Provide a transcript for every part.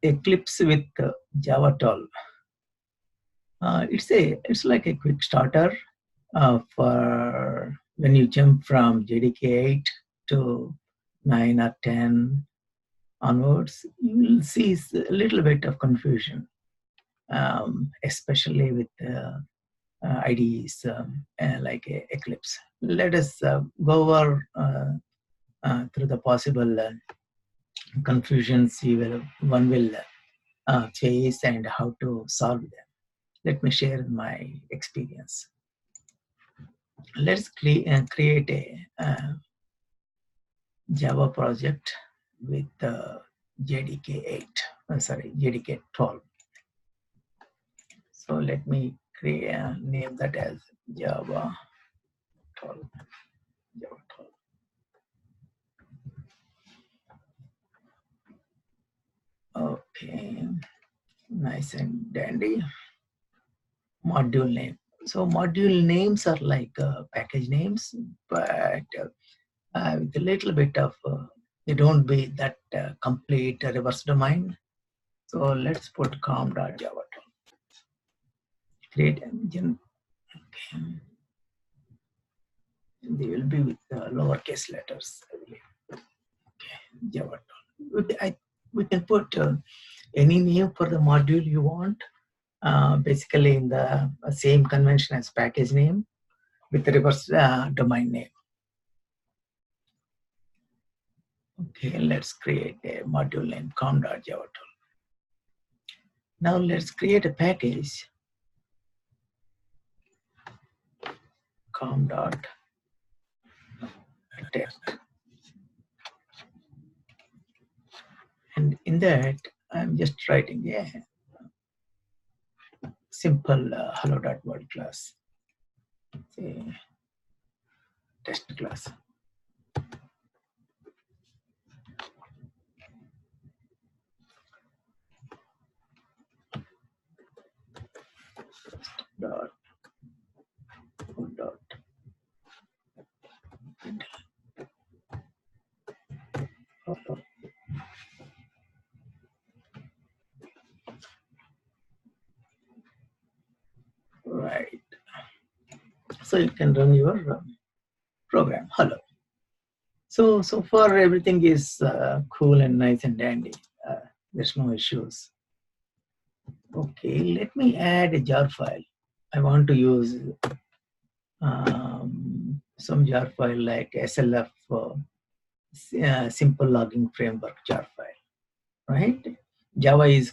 Eclipse with Java 12. It's like a quick starter for when you jump from JDK8 to 9 or 10 onwards. You will see a little bit of confusion, especially with IDEs like Eclipse. Let us go over through the possible confusions one will face and how to solve them. Let me share my experience. Let's create a Java project with JDK12. So let me name that as Java 12. Java 12. Okay, nice and dandy. Module name. So module names are like package names, but with a little bit of, they don't be that complete reverse domain. So let's put com.java. Create engine. Okay. They will be with lowercase letters, I believe. Okay, Java. We can put any name for the module you want, basically in the same convention as package name with the reverse domain name. Okay, let's create a module name com.java. Now let's create a package com.test. And in that, I'm just writing a simple hello.world class, say test class. Dot. Right. So you can run your program. Hello. So far everything is cool and nice and dandy. There's no issues. Okay, let me add a jar file. I want to use some jar file like SLF simple logging framework jar file, right? Java is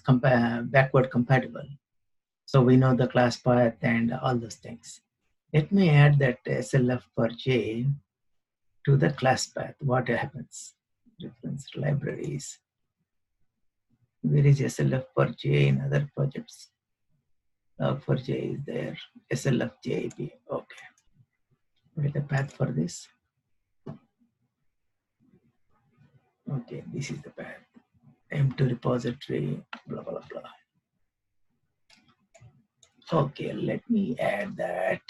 backward compatible. So we know the class path and all those things. Let me add that SLF for J to the class path. What happens? Reference libraries. Where is SLF for J in other projects? For J is there. SLF JB. Okay. Write a path for this. Okay, this is the path. M2 repository, blah, blah, blah. Okay, let me add that.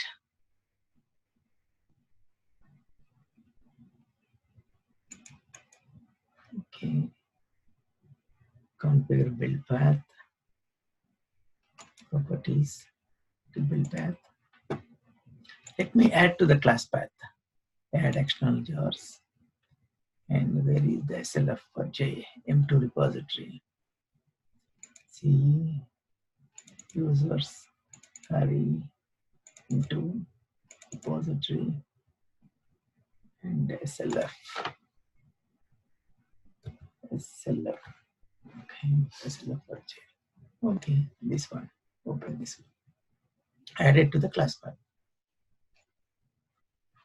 Okay. Configure build path. Properties to build path. Let me add to the class path. Add external jars. And where is the SLF for J? M2 repository. C users carry into repository and SLF. SLF. Okay, SLF for J. Okay, this one. Open this one. Add it to the class path.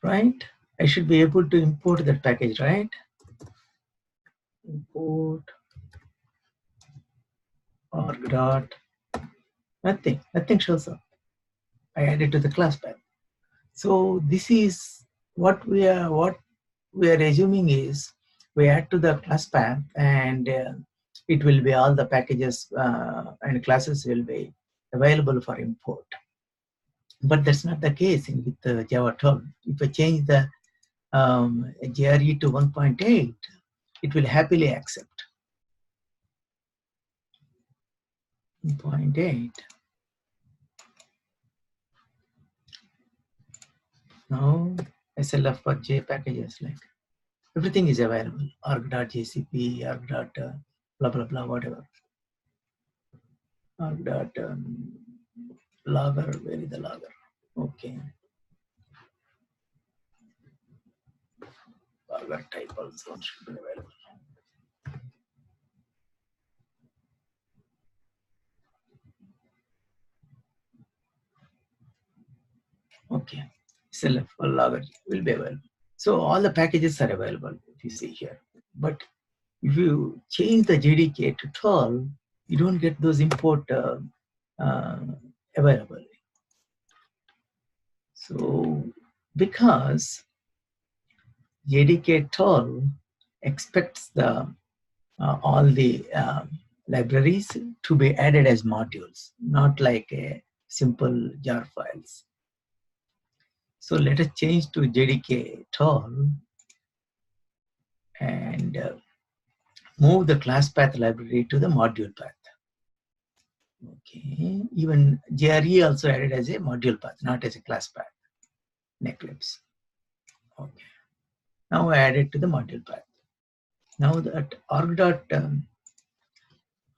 Right? I should be able to import that package, right? Import org dot. Nothing shows up. I added to the class path. So this is what we are assuming is we add to the class path and it will be all the packages and classes will be available for import. But that's not the case with Java 12. If I change the JRE to 1.8, it will happily accept. 0.8. Now SLF for J packages, like everything is available. arg.jcp, arg. Blah blah blah, whatever. Arg. Logger, where is the logger? Okay. Logger type also should be available. Okay. SLF or logger will be available. So all the packages are available, if you see here. But if you change the JDK to 12, you don't get those import available. So because JDK12 expects the all the libraries to be added as modules, not like a simple jar files. So let us change to JDK12 and move the class path library to the module path. Okay, even JRE also added as a module path, not as a class path in Eclipse. Okay, now I add it to the module path. Now that org.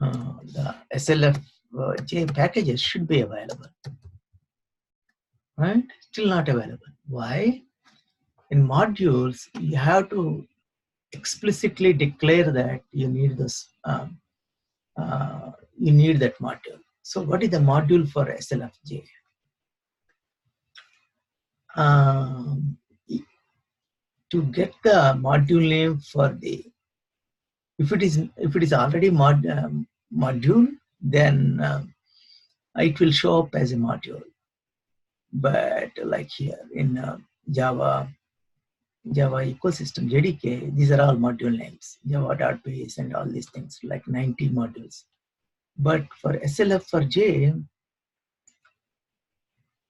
The SLF J packages should be available, right? Still not available. Why? In modules, you have to explicitly declare that you need this. You need that module. So, what is the module for SLFJ? To get the module name for the, if it is already module, then it will show up as a module. But like here in Java ecosystem, JDK, these are all module names, Java.base and all these things, like 90 modules. But for SLF for J,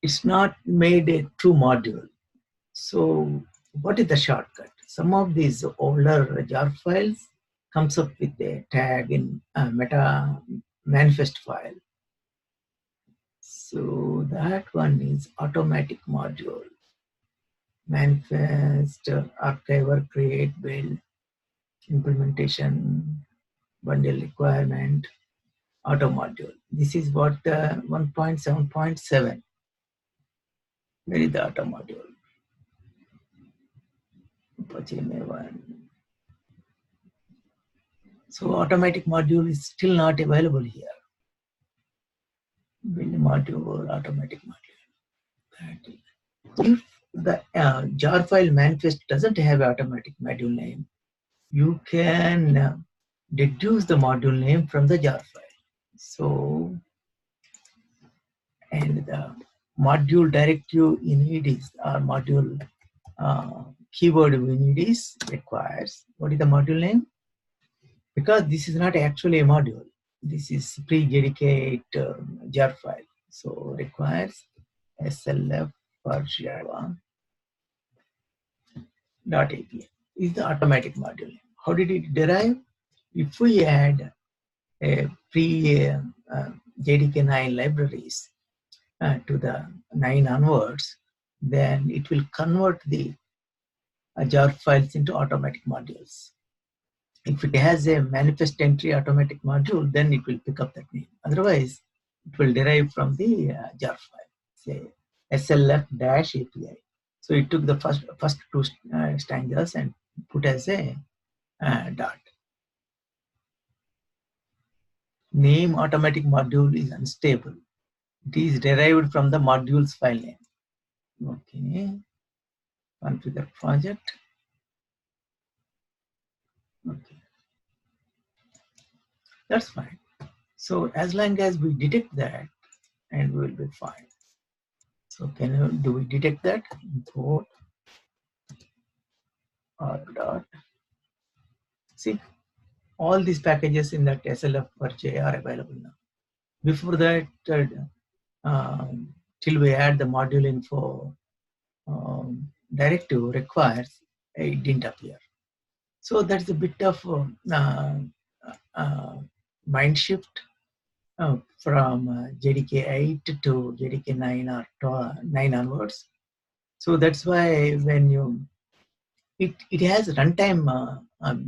it's not made a true module. So what is the shortcut? Some of these older jar files comes up with a tag in meta manifest file. So that one is automatic module. Manifest, archiver, create, build, implementation, bundle requirement, auto module. This is what 1.7.7. Where is the auto module? So automatic module is still not available here. Build module, automatic module. If the jar file manifest doesn't have automatic module name, you can deduce the module name from the jar file. So, and the module directive you need is, or module keyword we need is requires. What is the module name? Because this is not actually a module. This is pre-JDK jar file. So requires SLF for Java .api is the automatic module. How did it derive? If we add a pre-JDK9 libraries to the 9 onwards, then it will convert the jar files into automatic modules. If it has a manifest entry automatic module, then it will pick up that name. Otherwise, it will derive from the jar file, say slf-api. So it took the first two stanzas and put as a dot. Name automatic module is unstable. It is derived from the module's file name. Okay. Configure project. Okay. That's fine. So as long as we detect that, and we will be fine. So do we detect that? Import or dot. See, all these packages in that SLF for J are available now. Before that, till we add the module info directive requires, it didn't appear. So that's a bit of mind shift from JDK 8 to JDK 9 or 9 onwards. So that's why when it has runtime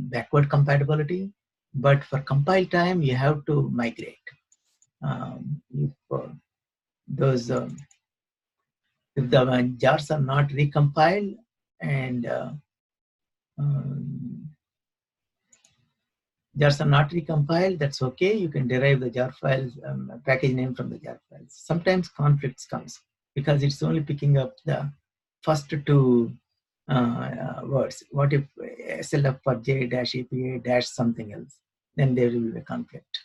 backward compatibility, but for compile time you have to migrate. If those if the jars are not recompiled and um, jars are not recompiled, that's okay. You can derive the jar files, package name from the jar files. Sometimes conflicts comes because it's only picking up the first two words. What if SLF for J dash APA dash something else? Then there will be a conflict.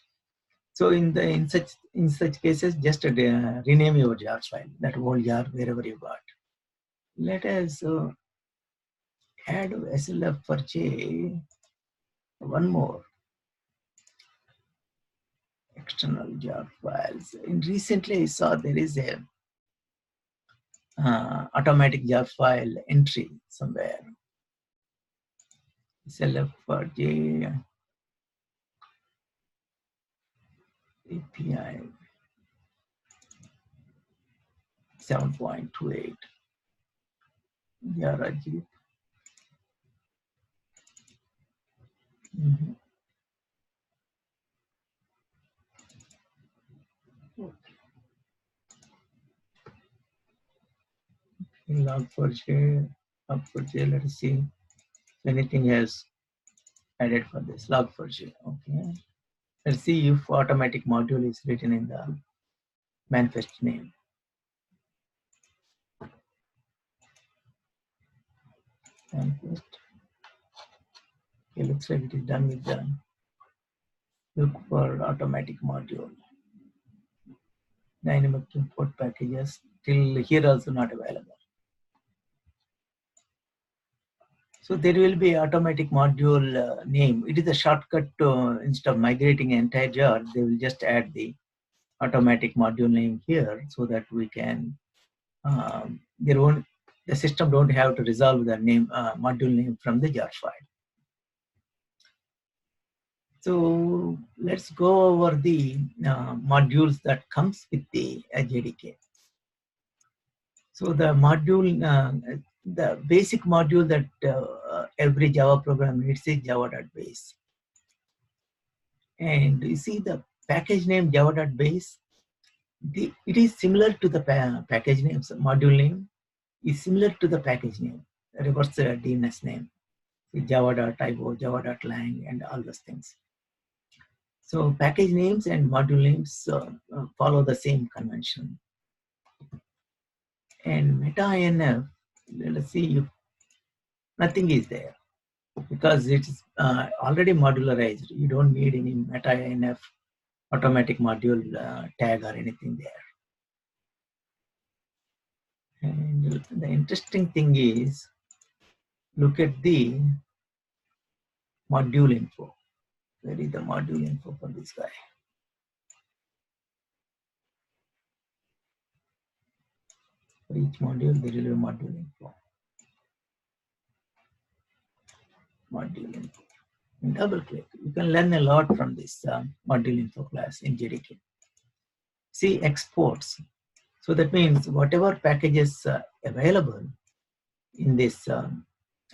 So in such cases, just rename your jar file, that whole jar wherever you got. Let us add SLF for J. One more. External jar files. And recently I saw there is a automatic jar file entry somewhere. SLF for J API 7.28 jar Ajit. Log4j, log4j, let us see if anything has added for this log4j. Okay. Let's see if automatic module is written in the manifest name. Manifest. Okay, looks like it is done with the look for automatic module. Dynamic import packages till here also not available. So there will be automatic module name. It is a shortcut to, instead of migrating an entire jar, they will just add the automatic module name here so that we can the system don't have to resolve the name module name from the jar file. So let's go over the modules that comes with the JDK. So the module, the basic module that every Java program needs is java.base. And you see the package name java.base, it is similar to the package name, so module name is similar to the package name, reverse DNS name, java.io, java.lang, and all those things. So package names and module names follow the same convention. And meta-inf, let's see if nothing is there because it's already modularized. You don't need any meta-inf automatic module tag or anything there. And the interesting thing is, look at the module info. Where is the module info for this guy? For each module, there is a module info. Module info. And double click. You can learn a lot from this module info class in JDK. See exports. So that means whatever packages available in this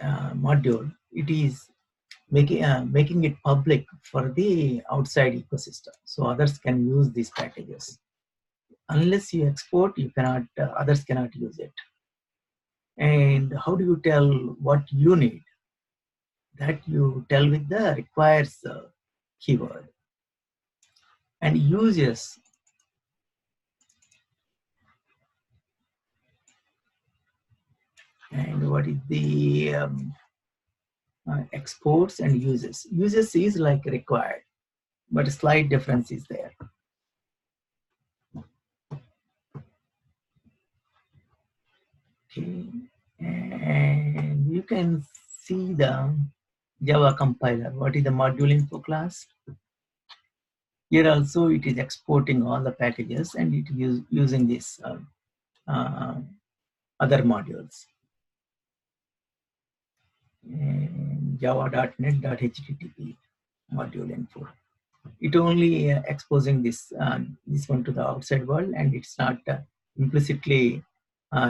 module, it is making it public for the outside ecosystem. So others can use these packages. Unless you export, you cannot, others cannot use it. And how do you tell what you need? That you tell with the requires keyword. And uses, and what is the exports and uses. Uses is like required, but a slight difference is there. Okay, and you can see the Java compiler. What is the module info class? Here also it is exporting all the packages and it is using this other modules. And java.net.http module info. it only exposing this one to the outside world, and it's not implicitly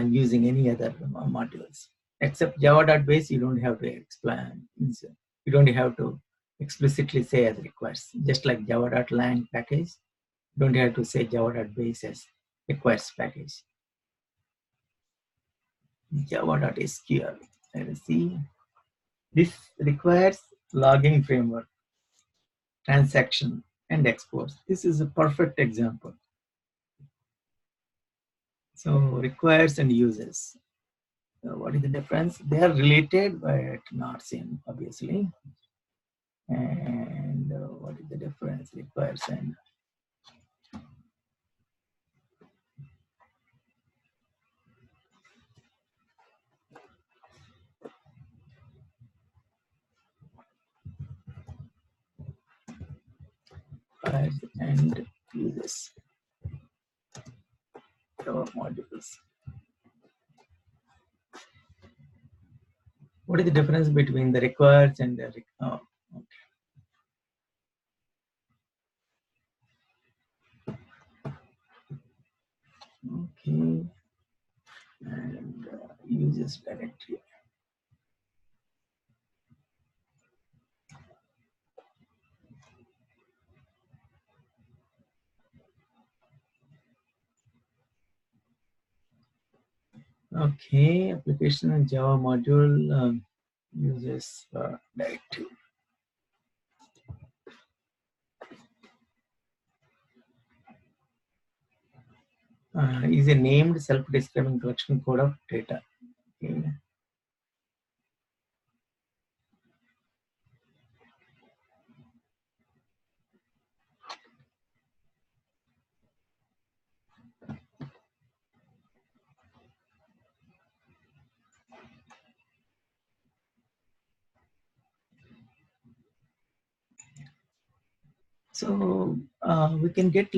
using any other modules except java.base. You don't have to explain, you don't have to explicitly say as requires, just like java.lang package. You don't have to say java.base as requires package. Java.sql, let us see. This requires logging framework, transaction, and exports. This is a perfect example. So requires and uses. So what is the difference? They are related but not same, obviously. And what is the difference? Requires and requires and uses. Our modules. What is the difference between the requires and the okay, and uses directory. Okay, application and Java module uses directory. Is a named self-describing collection code of data. Okay. So we can get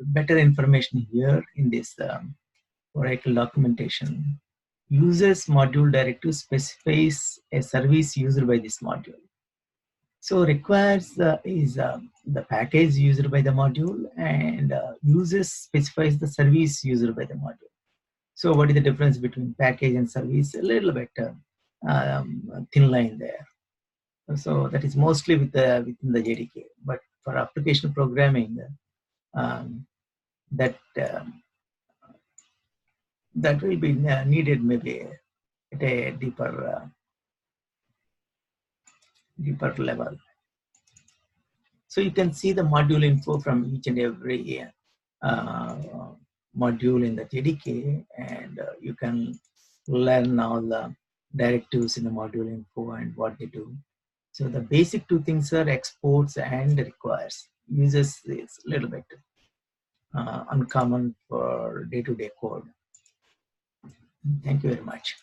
better information here in this Oracle documentation. Uses module directive specifies a service used by this module. So requires is the package used by the module, and uses specifies the service used by the module. So what is the difference between package and service? A little bit thin line there. So that is mostly within the JDK. But for application programming, um, that that will be needed maybe at a deeper level. So you can see the module info from each and every uh, module in the JDK, and you can learn all the directives in the module info and what they do. So the basic two things are exports and requires. Uses is a little bit uncommon for day-to-day code. Thank you very much.